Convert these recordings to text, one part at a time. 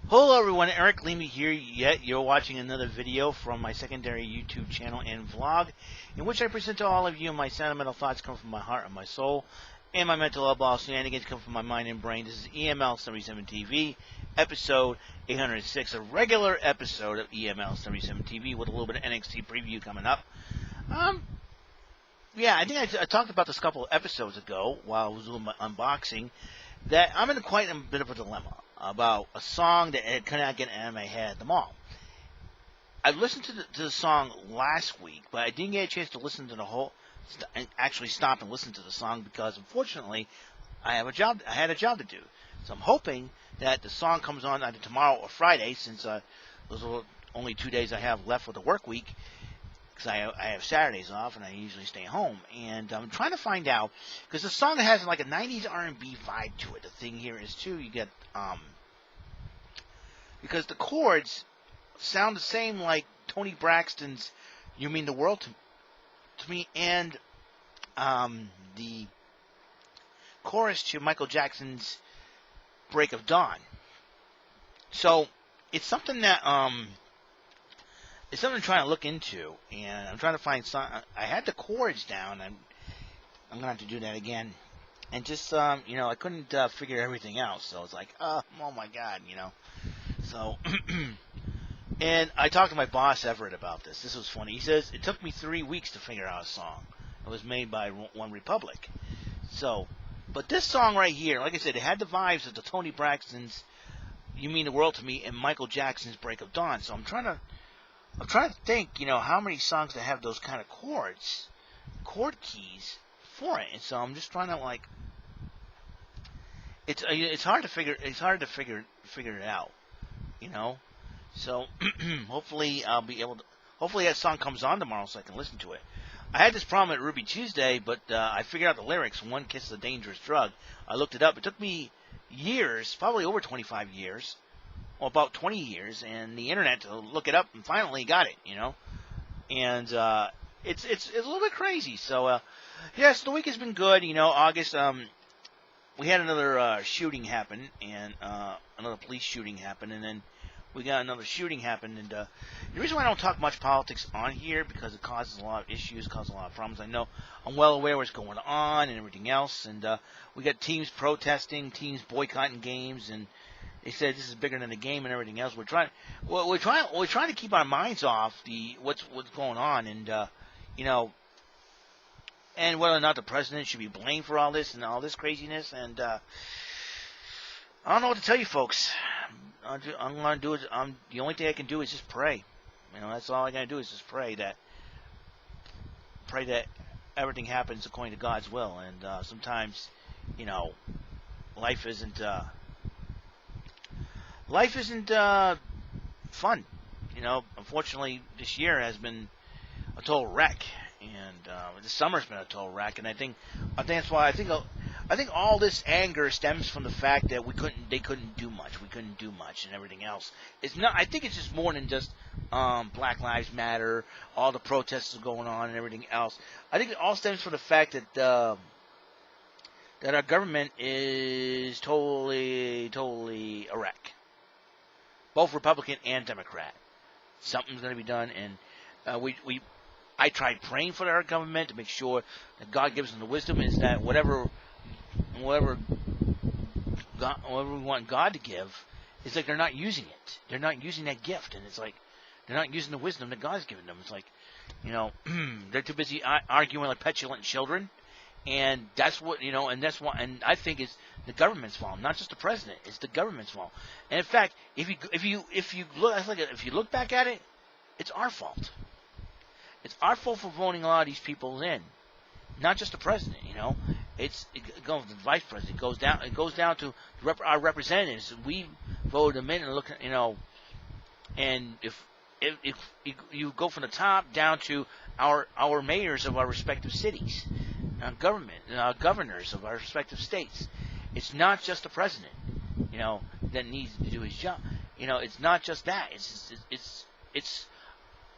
Hello everyone, Eric Leamy here. You're watching another video from my secondary YouTube channel and vlog, in which I present to all of you my sentimental thoughts come from my heart and my soul, and my mental eyeball shenanigans come from my mind and brain. This is EML77 TV, episode 806, a regular episode of EML77 TV with a little bit of NXT preview coming up. I think I talked about this a couple of episodes ago while I was doing my unboxing, that I'm in quite a bit of a dilemma about a song that could not get out of my head at the mall. I listened to the song last week, but I didn't get a chance to listen to the whole, actually stop and listen to the song because, unfortunately, I had a job to do. So I'm hoping that the song comes on either tomorrow or Friday, since those are only 2 days I have left for the work week, because I have Saturdays off and I usually stay home. And I'm trying to find out, because the song has like a 90s R&B vibe to it. The thing here is, too, you get, because the chords sound the same like Tony Braxton's You Mean the World to Me, and the chorus to Michael Jackson's Break of Dawn. So it's something that it's something I'm trying to look into, and I'm trying to find some. I had the chords down. I'm gonna have to do that again, and just I couldn't figure everything out. So it's like, oh my God, So, and I talked to my boss Everett about this. This was funny. He says it took me 3 weeks to figure out a song. It was made by One Republic. So, but this song right here, like I said, it had the vibes of the Tony Braxton's You Mean the World to Me and Michael Jackson's Break of Dawn. So I'm trying to think, how many songs that have those kind of chord keys for it. And so I'm just trying to it's hard to figure it out, So hopefully I'll be able to. Hopefully that song comes on tomorrow so I can listen to it. I had this problem at Ruby Tuesday, but I figured out the lyrics. One kiss is a dangerous drug. I looked it up. It took me years, probably over 25 years. Well, about 20 years, and the internet to look it up, and finally got it, And it's a little bit crazy. So, so the week has been good. August, we had another shooting happen, and another police shooting happen, and then we got another shooting happen. And the reason why I don't talk much politics on here, because it causes a lot of issues, causes a lot of problems. I know I'm well aware what's going on and everything else, and we got teams protesting, teams boycotting games, and they said this is bigger than the game and everything else. We're trying to keep our minds off what's going on, and and whether or not the president should be blamed for all this and all this craziness. And I don't know what to tell you, folks. I'm gonna do it. The only thing I can do is just pray. That's all I gotta do is just pray that everything happens according to God's will. And sometimes, life isn't. Life isn't fun. Unfortunately, this year has been a total wreck, and the summer's been a total wreck. And I think that's why I think all this anger stems from the fact that they couldn't do much. We couldn't do much, and everything else. It's not. I think it's just more than just Black Lives Matter, all the protests going on, and everything else. I think it all stems from the fact that our government is totally a wreck. Both Republican and Democrat. Something's going to be done, and I tried praying for our government to make sure that God gives them the wisdom. Is that whatever we want God to give, it's like they're not using it. They're not using that gift, and it's like they're not using the wisdom that God's given them. It's like, they're too busy arguing like petulant children. And that's what, and that's why, and I think it's the government's fault, not just the president. It's the government's fault. And in fact, if you look back at it, it's our fault. It's our fault for voting a lot of these people in, not just the president. It goes to the vice president. It goes down to our representatives. We voted them in, and look, and if you go from the top down to our mayors of our respective cities. Governors of our respective states. It's not just the president, that needs to do his job. It's not just that. It's.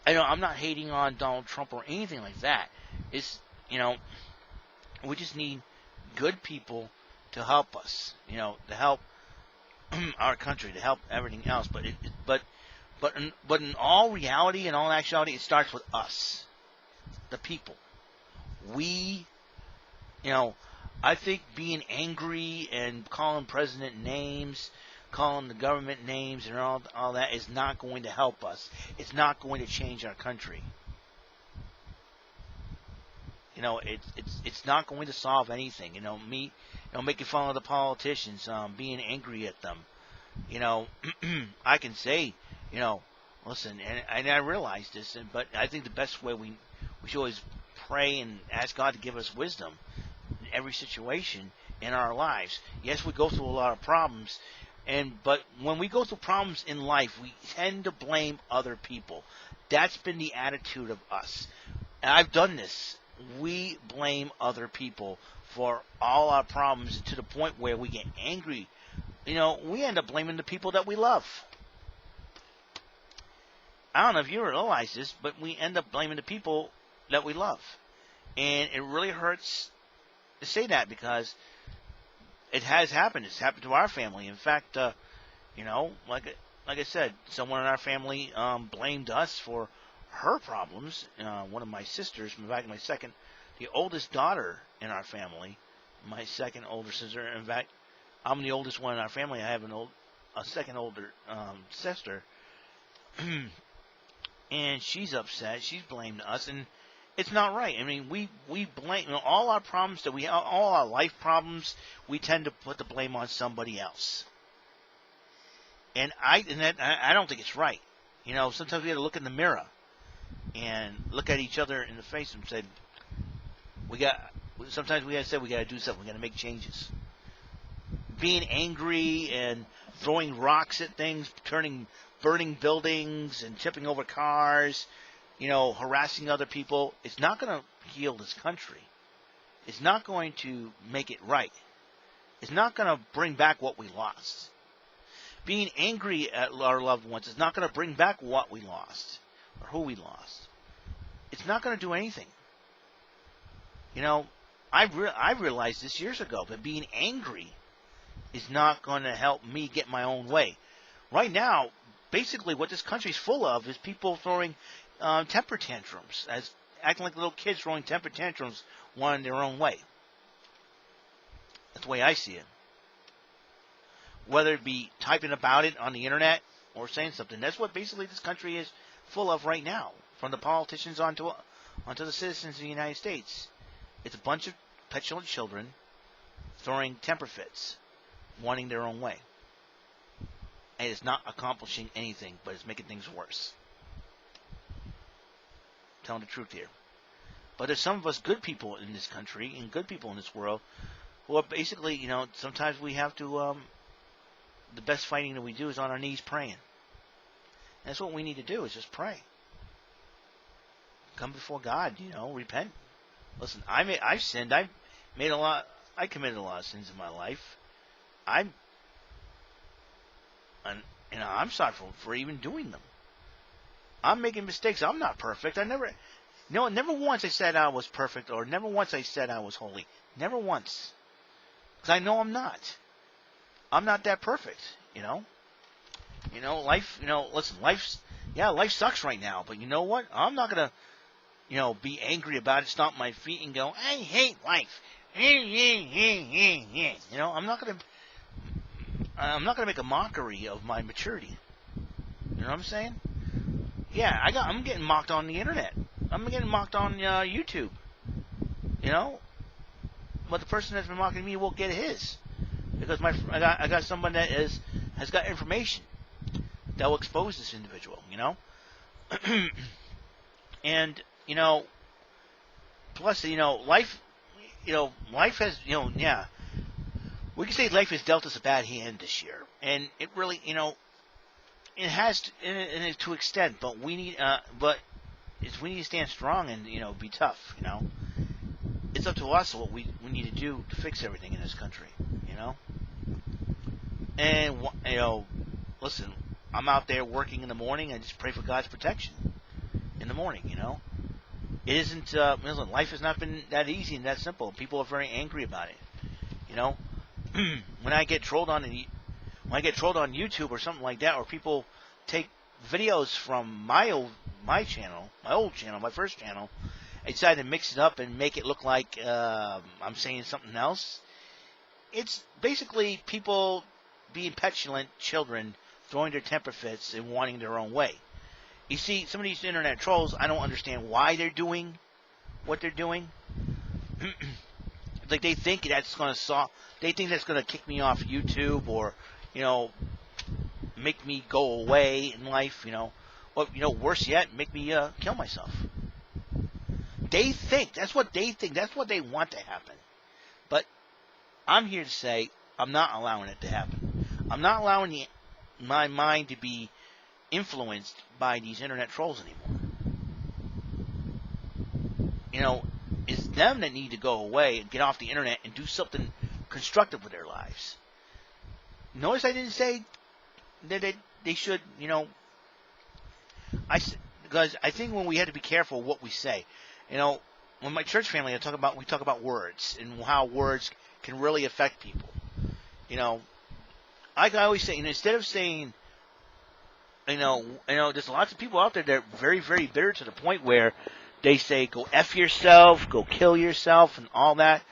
I'm not hating on Donald Trump or anything like that. It's, we just need good people to help us. To help our country, to help everything else. But in all reality, in all actuality, it starts with us, the people. We, I think being angry and calling president names, calling the government names, and all that is not going to help us. It's not going to change our country. It's not going to solve anything. Making fun of the politicians, being angry at them. I can say, listen, and I realize this, but I think the best way we should always pray and ask God to give us wisdom in every situation in our lives. Yes, we go through a lot of problems, but when we go through problems in life, we tend to blame other people. That's been the attitude of us. And I've done this. We blame other people for all our problems to the point where we get angry. We end up blaming the people that we love. I don't know if you realize this, but we end up blaming the people that we love. And it really hurts to say that, because it has happened. It's happened to our family. In fact, like I said, someone in our family blamed us for her problems. One of my sisters, in fact, the oldest daughter in our family, my second older sister. In fact, I'm the oldest one in our family. I have a second older sister, and she's upset. She's blamed us, and it's not right. I mean, we blame all our problems all our life problems. We tend to put the blame on somebody else, and I don't think it's right. Sometimes we have to look in the mirror and look at each other in the face and say, sometimes we got to say we got to do something. We got to make changes. Being angry and throwing rocks at things, burning buildings and tipping over cars, harassing other people, it's not going to heal this country. It's not going to make it right. It's not going to bring back what we lost. Being angry at our loved ones is not going to bring back what we lost or who we lost. It's not going to do anything. I realized this years ago, that being angry is not going to help me get my own way. Right now, basically what this country's full of is people throwing temper tantrums, acting like little kids throwing temper tantrums, wanting their own way. That's the way I see it. Whether it be typing about it on the internet or saying something, that's what basically this country is full of right now, from the politicians onto the citizens of the United States. It's a bunch of petulant children throwing temper fits, wanting their own way. And it's not accomplishing anything, but it's making things worse. I'm telling the truth here. But there's some of us good people in this country and good people in this world who are basically, sometimes we have to, the best fighting that we do is on our knees praying. And that's what we need to do, is just pray. Come before God, repent. Listen, I've sinned. I committed a lot of sins in my life. I'm sorry for even doing them. I'm making mistakes. I'm not perfect. Never once I said I was perfect, or never once I said I was holy. Never once. Because I know I'm not. I'm not that perfect, life, listen, life sucks right now, but you know what? I'm not going to, be angry about it, stomp my feet and go, I hate life. I'm not going to make a mockery of my maturity. You know what I'm saying? Yeah, I'm getting mocked on the internet. I'm getting mocked on YouTube. But the person that's been mocking me will get his, because I got someone that has got information that will expose this individual. And plus life, life has we can say life has dealt us a bad hand this year, and it really it has to extent, but we need we need to stand strong and be tough. It's up to us what we need to do to fix everything in this country. And listen, I'm out there working in the morning. I just pray for God's protection in the morning. It isn't. Listen, life has not been that easy and that simple. People are very angry about it. When I get trolled on when I get trolled on YouTube or something like that, or people take videos from my old channel, my first channel, I decide to mix it up and make it look like I'm saying something else. It's basically people being petulant children throwing their temper fits and wanting their own way. You see, some of these internet trolls, I don't understand why they're doing what they're doing. Like they think that's going to they think that's going to kick me off YouTube, or make me go away in life, or worse yet, make me kill myself. They think that's what they think. That's what they want to happen. But I'm here to say I'm not allowing it to happen. I'm not allowing my mind to be influenced by these internet trolls anymore. It's them that need to go away and get off the internet and do something constructive with their lives. Notice I didn't say that they should, because I think when we have to be careful what we say. When my church family, we talk about words and how words can really affect people. I always say, instead of saying, there's lots of people out there that are very, very bitter to the point where they say, go F yourself, go kill yourself, and all that.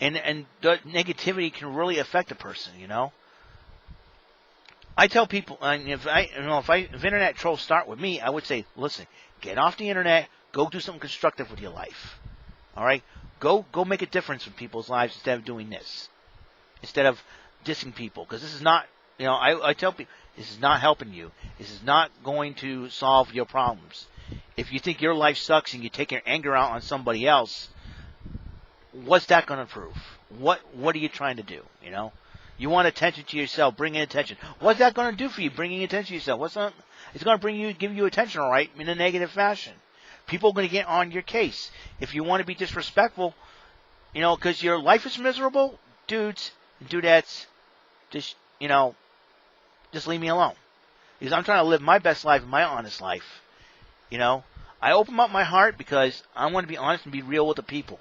And the negativity can really affect a person, I tell people, if internet trolls start with me, I would say, listen, get off the internet, go do something constructive with your life. All right? Go make a difference in people's lives instead of doing this. Instead of dissing people. Because this is not, I tell people, this is not helping you. This is not going to solve your problems. If you think your life sucks and you take your anger out on somebody else, what's that going to prove? What are you trying to do, You want attention to yourself, bring in attention. What's that going to do for you, bringing attention to yourself? It's going to give you attention, all right, in a negative fashion. People are going to get on your case. If you want to be disrespectful, because your life is miserable, dudes and dudettes, just leave me alone. Because I'm trying to live my best life, my honest life. I open up my heart because I want to be honest and be real with the people.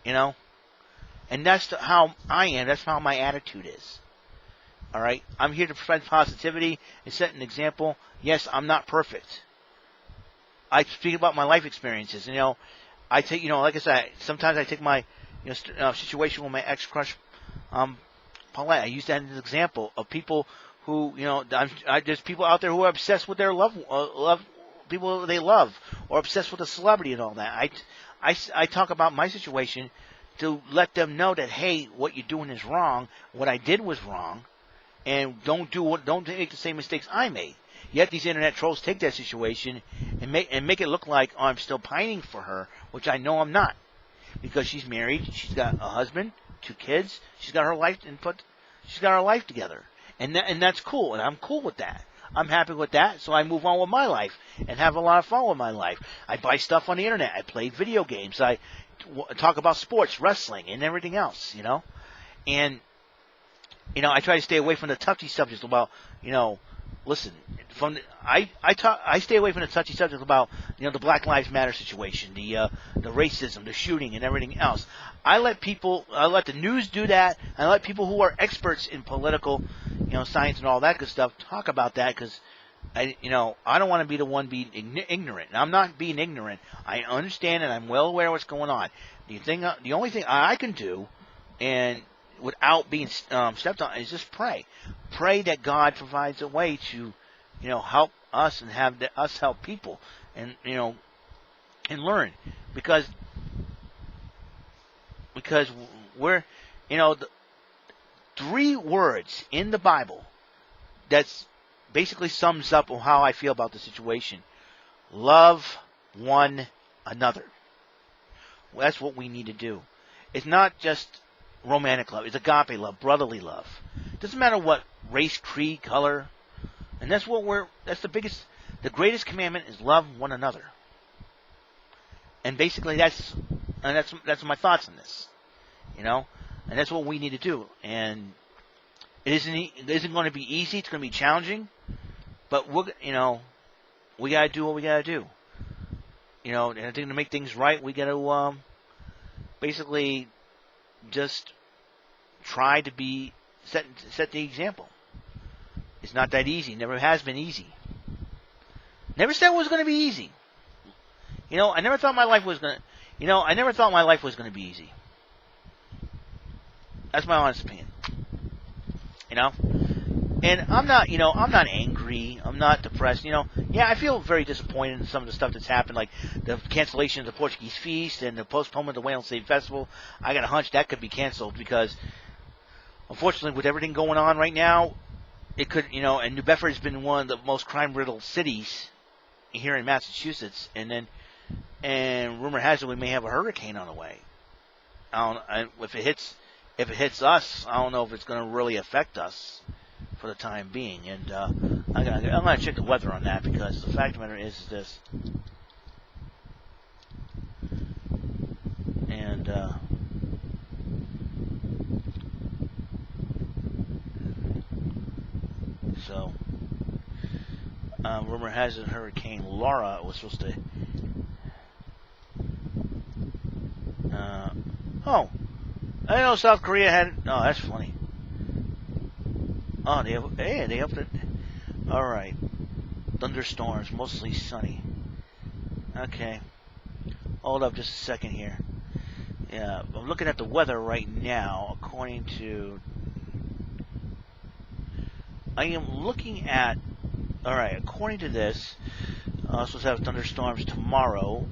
And that's how I am. That's how my attitude is. All right? I'm here to spread positivity and set an example. Yes, I'm not perfect. I speak about my life experiences. I take, like I said, sometimes I take my situation with my ex-crush, Paulette. I use that as an example of people who, there's people out there who are obsessed with their people they love, or obsessed with a celebrity and all that. I talk about my situation to let them know that, hey, what you're doing is wrong. What I did was wrong, and don't make the same mistakes I made. Yet these internet trolls take that situation and make it look like I'm still pining for her, which I know I'm not, because she's married, she's got a husband, 2 kids, she's got her life together, and that's cool, and I'm cool with that. I'm happy with that, so I move on with my life and have a lot of fun with my life. I buy stuff on the internet. I play video games. I talk about sports, wrestling, and everything else, And, I try to stay away from the touchy subjects about, listen, I stay away from the touchy subjects about, the Black Lives Matter situation, the racism, the shooting, and everything else. I let the news do that. I let people who are experts in political, science and all that good stuff talk about that, because I don't want to be the one being ignorant. And I'm not being ignorant. I understand and I'm well aware of what's going on. The only thing I can do, and without being stepped on, is just pray. Pray that God provides a way to, help us and have us help people, and and learn, because we're, the 3 words in the Bible that's basically sums up how I feel about the situation. Love one another. Well, that's what we need to do. It's not just romantic love. It's agape love, brotherly love. It doesn't matter what race, creed, color. And that's the greatest commandment is love one another. And basically that's my thoughts on this. And that's what we need to do. And it isn't going to be easy. It's going to be challenging. But we got to do what we got to do. And I think to make things right, we got to basically just try to set the example. It's not that easy. Never has been easy. Never said it was going to be easy. You know, I never thought my life was going to... You know, I never thought my life was going to be easy. That's my honest opinion. You know? And I'm not, you know, I'm not angry. I'm not depressed. You know, yeah, I feel very disappointed in some of the stuff that's happened, like the cancellation of the Portuguese Feast and the postponement of the WEML-TV Festival. I got a hunch that could be canceled because, unfortunately, with everything going on right now, it could, you know, and New Bedford has been one of the most crime-riddled cities here in Massachusetts, and rumor has it we may have a hurricane on the way. If it hits us, I don't know if it's going to really affect us for the time being, and I'm gonna check the weather on that, because the fact of the matter is this, and so rumor has it Hurricane Laura was supposed to. Oh, I didn't know South Korea had. Oh, that's funny. Oh, they upped it. All right. Thunderstorms, mostly sunny. Okay. Hold up just a second here. Yeah, I'm looking at the weather right now, according to... I am looking at... Alright, according to this, supposed to have thunderstorms tomorrow.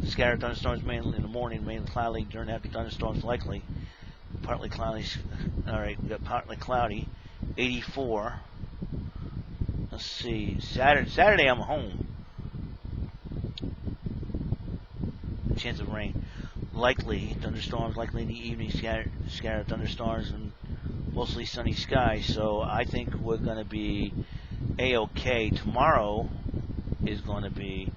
Scattered thunderstorms mainly in the morning, mainly cloudy, during after thunderstorms likely. Partly cloudy. Alright, we got partly cloudy. 84. Let's see. Saturday I'm home. Chance of rain. Likely thunderstorms, likely in the evening, scattered thunderstorms, and mostly sunny skies. So I think we're going to be A-OK. Tomorrow is going to be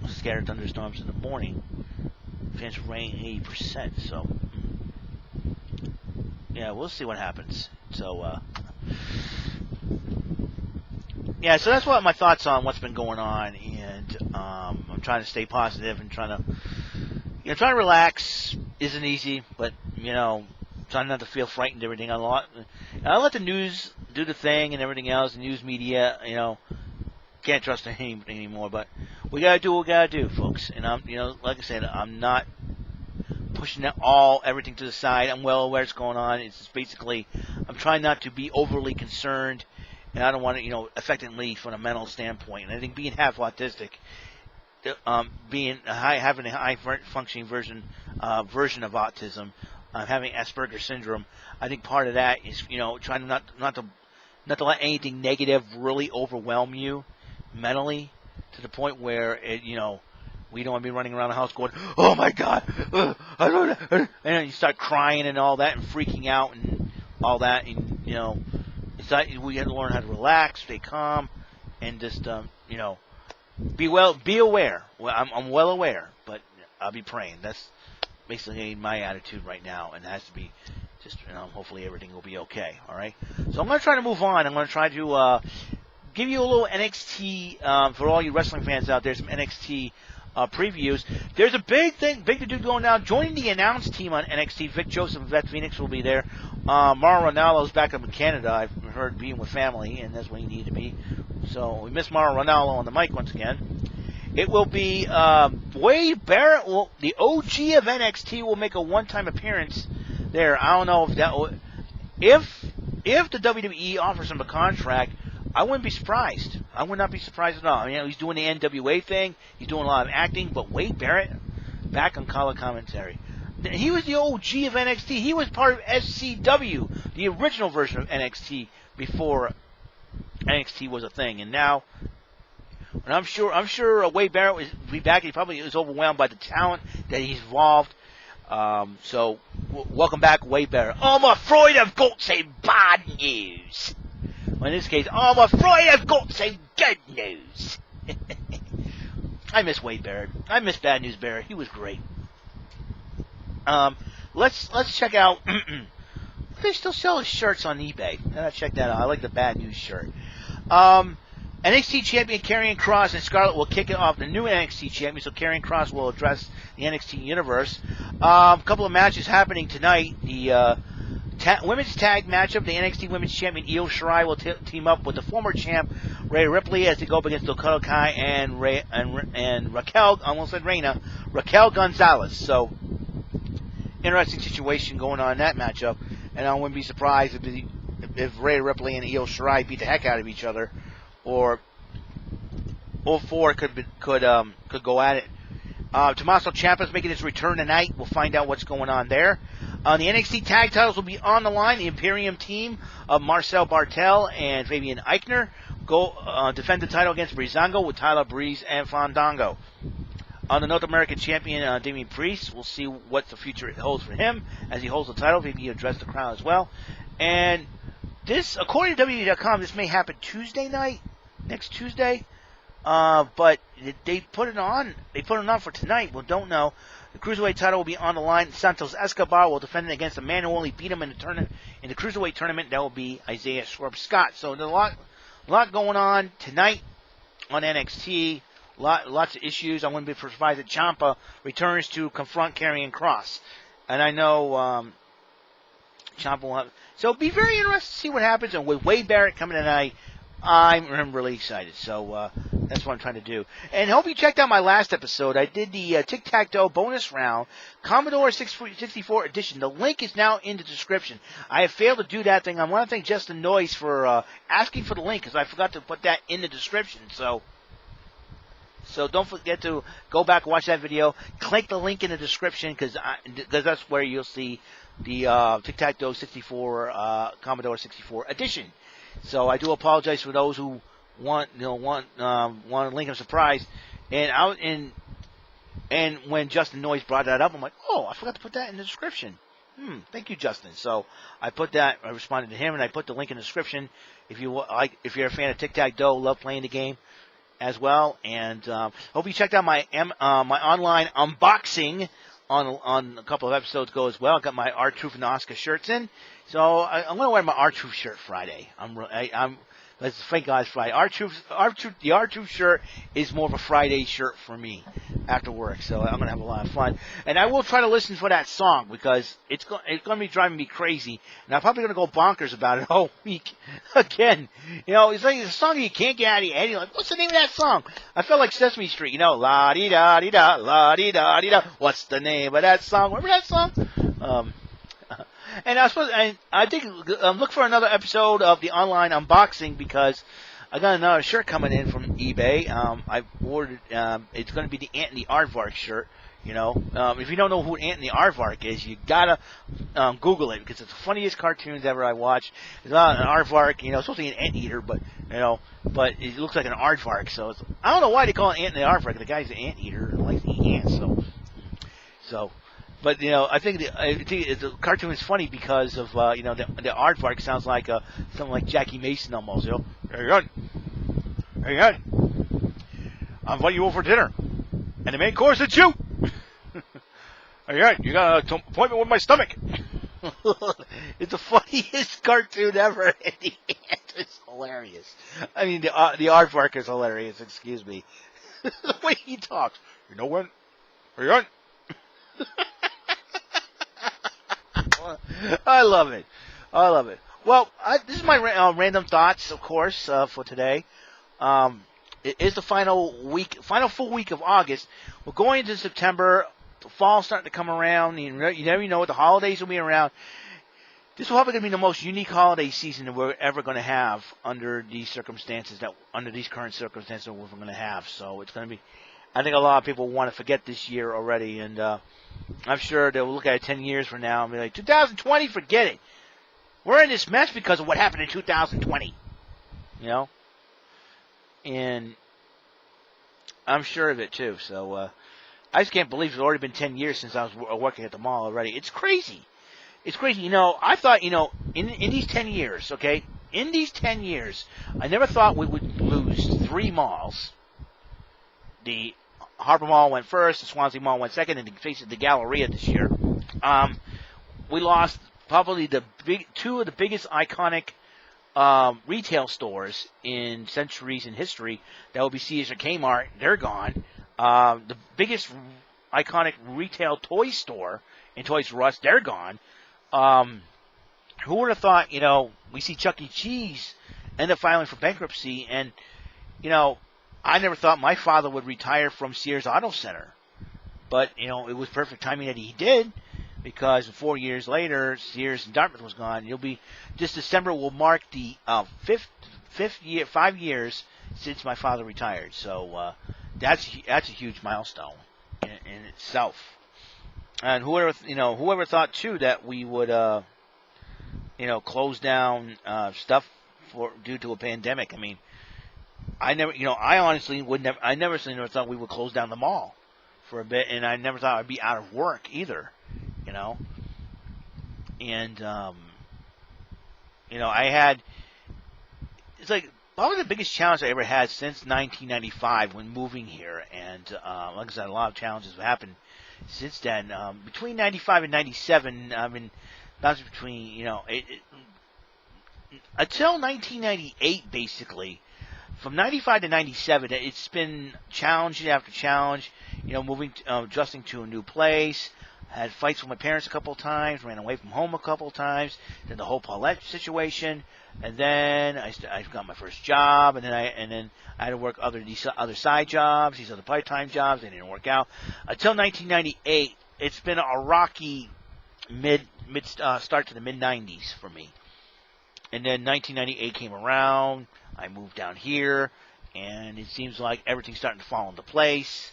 scattered thunderstorms in the morning. Chance of rain 80%. So yeah, we'll see what happens. So yeah, so that's what my thoughts on what's been going on, and I'm trying to stay positive and trying to relax. Isn't easy, but trying not to feel frightened. Everything a lot. I let the news do the thing and everything else. The news media, can't trust anything anymore. But we gotta do what we gotta do, folks. And I'm, like I said, I'm not pushing everything to the side. I'm well aware what's going on. It's just basically, I'm trying not to be overly concerned, and I don't want to, affect me from a mental standpoint. And I think being half autistic, having a high functioning version of autism, having Asperger's syndrome, I think part of that is, trying not to let anything negative really overwhelm you mentally to the point where we don't want to be running around the house going, oh my God, I don't know, and you start crying and all that and freaking out and all that, and it's not, we have to learn how to relax, stay calm, and just be aware. Well, I'm well aware, but I'll be praying. That's basically my attitude right now, and it has to be just, hopefully everything will be okay. All right. So I'm going to try to move on. I'm going to try to give you a little NXT for all you wrestling fans out there. Some NXT previews. There's a big to do going down. Joining the announced team on NXT, Vic Joseph and Beth Phoenix will be there. Mauro Ranallo's back up in Canada. I've heard being with family, and that's where he needed to be. So we miss Mauro Ranallo on the mic once again. It will be Wade Barrett. The OG of NXT will make a one-time appearance there. I don't know if the WWE offers him a contract, I wouldn't be surprised. I would not be surprised at all. He's doing the NWA thing. He's doing a lot of acting. But Wade Barrett, back on color commentary. He was the OG of NXT. He was part of SCW, the original version of NXT before NXT was a thing. And now, and I'm sure Wade Barrett will be back. He probably is overwhelmed by the talent that he's involved. So, welcome back, Wade Barrett. I'm afraid I've got some bad news. Well, in this case, I'm afraid I've got some good news. I miss Wade Barrett. I miss Bad News Barrett. He was great. Let's check out. They still sell his shirts on eBay. Check that out. I like the Bad News shirt. NXT champion Karrion Kross and Scarlett will kick it off. The new NXT champion, so Karrion Kross will address the NXT universe. A couple of matches happening tonight. The Women's tag matchup, the NXT Women's Champion Io Shirai will team up with the former champ Rhea Ripley as they go up against Dakota Kai and Raquel, I almost said Reina, Raquel Gonzalez. So, interesting situation going on in that matchup, and I wouldn't be surprised if Rhea Ripley and Io Shirai beat the heck out of each other, or all four could go at it. Tommaso Ciampa's making his return tonight. We'll find out what's going on there. The NXT tag titles will be on the line. The Imperium team of Marcel Bartel and Fabian Eichner go defend the title against Breezango with Tyler Breeze and Fandango. On the North American champion, Damian Priest, we'll see what the future holds for him as he holds the title. Maybe he'll address the crowd as well. And this, according to WWE.com, this may happen Tuesday night, next Tuesday. But they put it on. They put it on for tonight. We don't know. The Cruiserweight title will be on the line. Santos Escobar will defend it against the man who only beat him in the Cruiserweight tournament. That will be Isaiah Swerve-Scott. So there's a lot going on tonight on NXT. Lots of issues. I wouldn't be surprised that Ciampa returns to confront Karrion Kross. And I know Ciampa will have. So it'll be very interesting to see what happens. And with Wade Barrett coming tonight, I'm really excited. So that's what I'm trying to do. And I hope you checked out my last episode. I did the Tic-Tac-Toe bonus round, Commodore 64 edition. The link is now in the description. I have failed to do that thing. I want to thank Justin Noyes for asking for the link because I forgot to put that in the description. So don't forget to go back and watch that video. Click the link in the description because that's where you'll see the Tic-Tac-Toe 64 Commodore 64 edition. So I do apologize for those who want a link of surprise. And when Justin Noyes brought that up, I'm like, oh, I forgot to put that in the description. Thank you, Justin. So I put that. I responded to him, and I put the link in the description. If you're a fan of Tic-Tac-Toe, love playing the game as well, and hope you checked out my online unboxing on a couple of episodes ago as well. I got my R-Truth and Oscar shirts in, so I'm going to wear my R-Truth shirt Friday. Let's thank God it's Friday. The R-Truth shirt is more of a Friday shirt for me after work, so I'm going to have a lot of fun. And I will try to listen for that song because it's going to be driving me crazy. And I'm probably going to go bonkers about it all week again. It's like a song you can't get out of your head. You're like, what's the name of that song? I felt like Sesame Street, la-dee-da-dee-da, la-dee-da-dee-da. What's the name of that song? Remember that song? And I think look for another episode of the online unboxing because I got another shirt coming in from eBay. I ordered. It's going to be the Anthony Aardvark shirt. If you don't know who Anthony Aardvark is, you gotta Google it because it's the funniest cartoons ever I watched. It's not an Aardvark, it's supposed to be an anteater, but it looks like an aardvark. So I don't know why they call it Anthony Aardvark. The guy's an anteater and likes to eat ants. So. But I think the cartoon is funny because of the aardvark sounds like something like Jackie Mason almost. Hey, I'm inviting you over for dinner, and the main course is you. Hey, you got an appointment with my stomach. It's the funniest cartoon ever. And the ant is hilarious. I mean, the aardvark is hilarious. Excuse me, the way he talks. You know what? Hey, I love it. Well, this is my random thoughts, of course, for today. It is the final full week of August. We're going into September. The fall's starting to come around. You never know what the holidays will be around. This is probably going to be the most unique holiday season that we're ever going to have under these current circumstances that we're going to have. So it's going to be. I think a lot of people want to forget this year already, and I'm sure they'll look at it 10 years from now and be like, 2020, forget it. We're in this mess because of what happened in 2020. And I'm sure of it, too. So I just can't believe it's already been 10 years since I was working at the mall already. It's crazy. It's crazy. I thought, in these 10 years, okay, I never thought we would lose 3 malls. The Harbor Mall went first, the Swansea Mall went second, and the Galleria this year. We lost probably 2 of the biggest iconic retail stores in centuries in history. That would be Sears and Kmart. They're gone. The biggest iconic retail toy store in Toys R Us, they're gone. who would have thought, we see Chuck E. Cheese end up filing for bankruptcy, and, I never thought my father would retire from Sears Auto Center. But, it was perfect timing that he did, because 4 years later, Sears in Dartmouth was gone. This December will mark the fifth year, 5 years since my father retired. So that's a huge milestone in itself. And whoever thought too that we would close down stuff due to a pandemic. I mean, I honestly I never thought we would close down the mall for a bit, and I never thought I'd be out of work either. And I had, it's like probably the biggest challenge I ever had since 1995 when moving here, and like I said, a lot of challenges have happened since then. Between 95 and 97, I've been bouncing between, until 1998, basically. From 95 to 97, it's been challenge after challenge, moving, adjusting to a new place. Had fights with my parents a couple of times, ran away from home a couple of times, then the whole Paulette situation, and then I got my first job, and then I had to work these other side jobs, these other part-time jobs. They didn't work out until 1998. It's been a rocky start to the mid 90s for me, and then 1998 came around. I moved down here, and it seems like everything's starting to fall into place.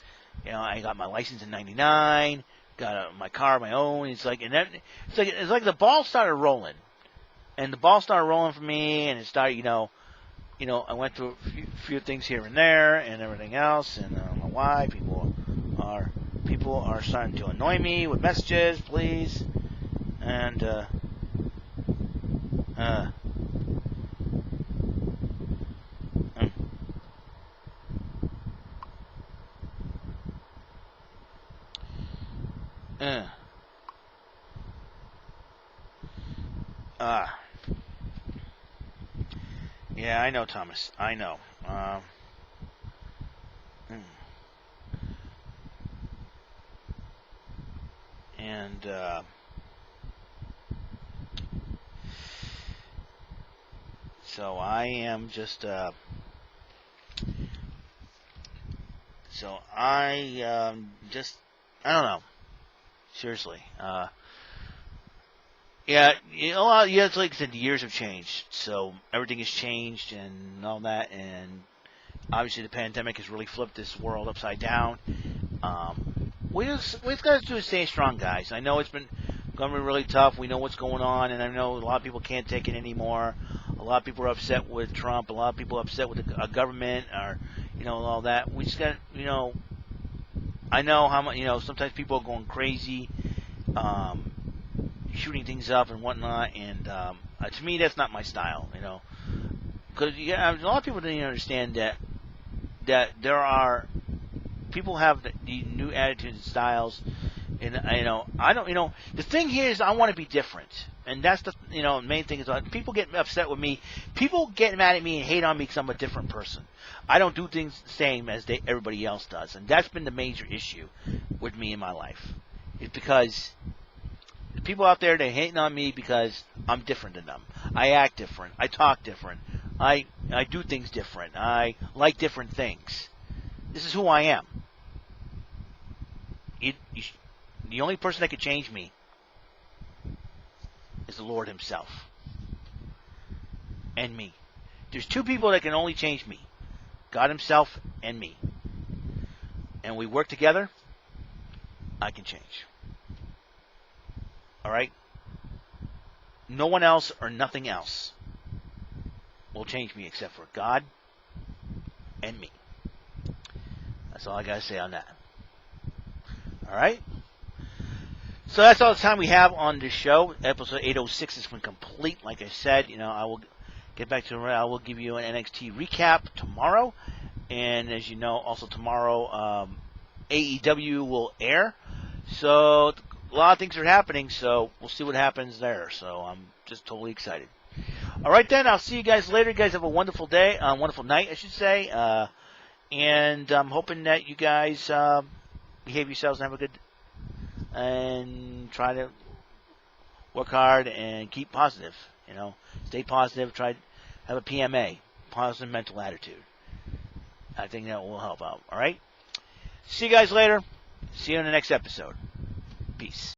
I got my license in '99. Got my car, my own. It's like the ball started rolling, and the ball started rolling for me, and it started, I went through a few things here and there, and everything else, and I don't know why people are starting to annoy me with messages, please, and yeah, I know, Thomas. I know. And so I am just. So I I don't know. Seriously. Yeah, it's like I said, the years have changed, so everything has changed and all that, and obviously the pandemic has really flipped this world upside down. We just got to do is stay strong, guys. I know it's been going to be really tough. We know what's going on, and I know a lot of people can't take it anymore. A lot of people are upset with Trump. A lot of people are upset with the government, or all that. We just got, I know how much, sometimes people are going crazy. Shooting things up and whatnot, and to me, that's not my style, because a lot of people don't even understand that there are people have the new attitudes and styles, and I don't, the thing here is I want to be different, and that's the main thing is people get upset with me, people get mad at me and hate on me because I'm a different person. I don't do things the same as everybody else does, and that's been the major issue with me in my life. It's because the people out there, they're hating on me because I'm different than them. I act different. I talk different. I do things different. I like different things. This is who I am. The only person that can change me is the Lord himself. And me. There's two people that can only change me. God himself and me. And we work together, I can change. Alright? No one else or nothing else will change me except for God and me. That's all I got to say on that. Alright? So that's all the time we have on this show. Episode 806 has been complete. Like I said, I will get back to it. I will give you an NXT recap tomorrow. And as you know, also tomorrow, AEW will air. So a lot of things are happening, so we'll see what happens there. So I'm just totally excited. All right, then. I'll see you guys later. You guys have a wonderful day, wonderful night, I should say. And I'm hoping that you guys behave yourselves and have a good, and try to work hard and keep positive. Stay positive. Try to have a PMA, positive mental attitude. I think that will help out. All right. See you guys later. See you in the next episode. Peace.